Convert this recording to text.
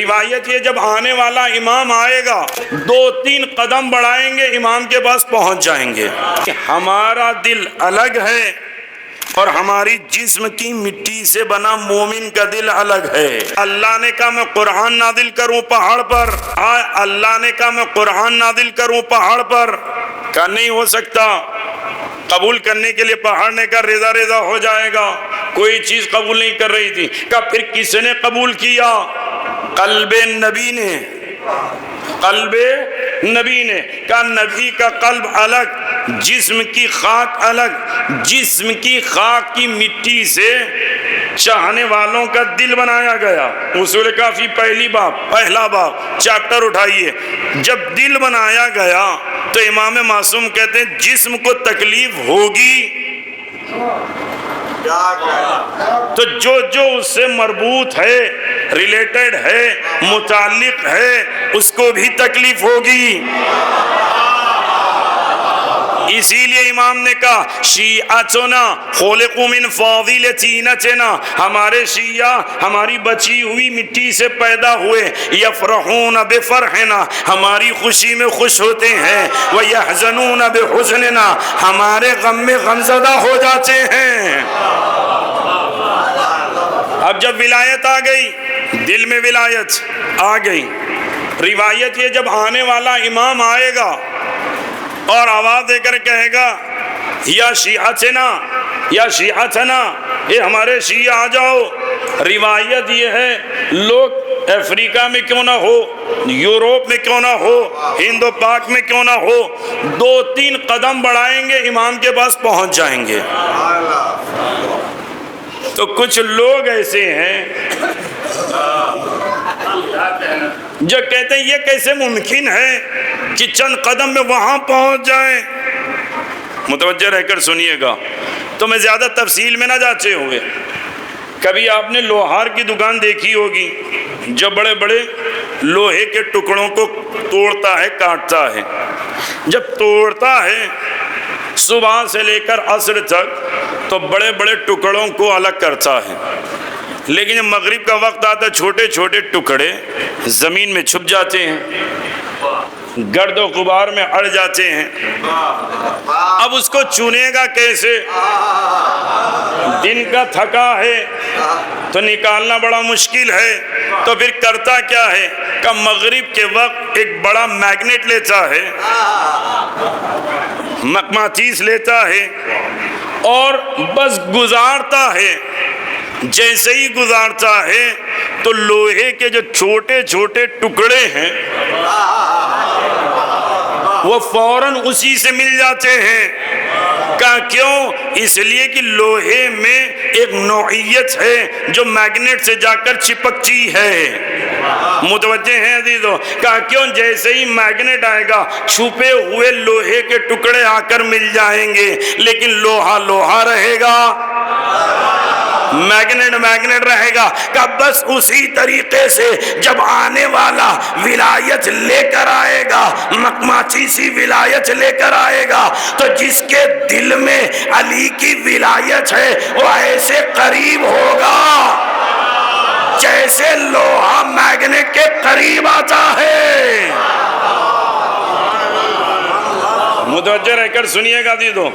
روایت یہ جب آنے والا امام آئے گا 2-3 قدم بڑھائیں گے امام کے پاس پہنچ جائیں گے. ہمارا دل الگ ہے اور ہماری جسم کی مٹی سے بنا مومن کا دل الگ ہے. اللہ نے کہا میں قرآن نازل کروں پہاڑ پر، اللہ نے کہا میں قرآن نازل کروں پہاڑ پر، کہا نہیں ہو سکتا. قبول کرنے کے لیے پہاڑ نے کہا ریزہ ریزہ ہو جائے گا، کوئی چیز قبول نہیں کر رہی تھی. کہا پھر کس نے قبول کیا؟ قلب نبی نے. قلب نبی نے کہا نبی کا قلب الگ، جسم کی خاک الگ، جسم کی خاک کی مٹی سے چاہنے والوں کا دل بنایا گیا. اصول کافی پہلا باب چیپٹر اٹھائیے. جب دل بنایا گیا تو امام معصوم کہتے ہیں جسم کو تکلیف ہوگی تو جو اس سے مربوط ہے، ریلیٹڈ ہے، متعلق ہے، اس کو بھی تکلیف ہوگی. اسی لیے امام نے کہا شیعتنا خلقوا من فاضلتنا، ہمارے شیعہ ہماری بچی ہوئی مٹی سے پیدا ہوئے. یفرحون بفرحنا، ہماری خوشی میں خوش ہوتے ہیں. ویحزنون بحزننا، ہمارے غم میں غمزدہ ہو جاتے ہیں. اب جب ولایت آ گئی، دل میں ولایت آ گئی، روایت یہ جب آنے والا امام آئے گا اور آواز دے کر کہے گا یا شیعتنا یا شیعتنا، یہ ہمارے شیعہ آ جاؤ. روایت یہ ہے لوگ افریقہ میں کیوں نہ ہو، یوروپ میں کیوں نہ ہو، ہند و پاک میں کیوں نہ ہو، 2-3 قدم بڑھائیں گے امام کے پاس پہنچ جائیں گے. تو کچھ لوگ ایسے ہیں جو کہتے ہیں یہ کیسے ممکن ہے کہ چند قدم میں وہاں پہنچ جائیں. متوجہ رہ کر سنیے گا تو میں زیادہ تفصیل میں نہ جاتے ہوئے. کبھی آپ نے لوہار کی دکان دیکھی ہوگی جو بڑے بڑے لوہے کے ٹکڑوں کو توڑتا ہے، کاٹتا ہے. جب توڑتا ہے صبح سے لے کر عصر تک تو بڑے بڑے ٹکڑوں کو الگ کرتا ہے، لیکن جب مغرب کا وقت آتا ہے چھوٹے چھوٹے ٹکڑے زمین میں چھپ جاتے ہیں، گرد و غبار میں اڑ جاتے ہیں. اب اس کو چنے گا کیسے؟ دن کا تھکا ہے تو نکالنا بڑا مشکل ہے، تو پھر کرتا کیا ہے کہ مغرب کے وقت ایک بڑا میگنیٹ لیتا ہے، مقناطیس لیتا ہے اور بس گزارتا ہے. جیسے ہی گزارتا ہے تو لوہے کے جو چھوٹے چھوٹے ٹکڑے ہیں وہ فوراً اسی سے مل جاتے ہیں. کہا کیوں؟ اس لیے کہ لوہے میں ایک نوعیت ہے جو میگنیٹ سے جا کر چپکتی ہے. متوجہ ہیں عزیزو؟ کہا کیوں؟ جیسے ہی میگنیٹ آئے گا چھپے ہوئے لوہے کے ٹکڑے آ کر مل جائیں گے، لیکن لوہا لوہا رہے گا، میگنیٹ رہے گا. کہ بس اسی طریقے سے جب آنے والا ولایت لے کر آئے گا، مقناطیسی ولایت لے کر آئے گا، تو جس کے دل میں علی کی ولایت ہے وہ ایسے قریب ہوگا جیسے لوہا میگنیٹ کے قریب آتا ہے. متوجہ رہ کر سنیے گا دیدو.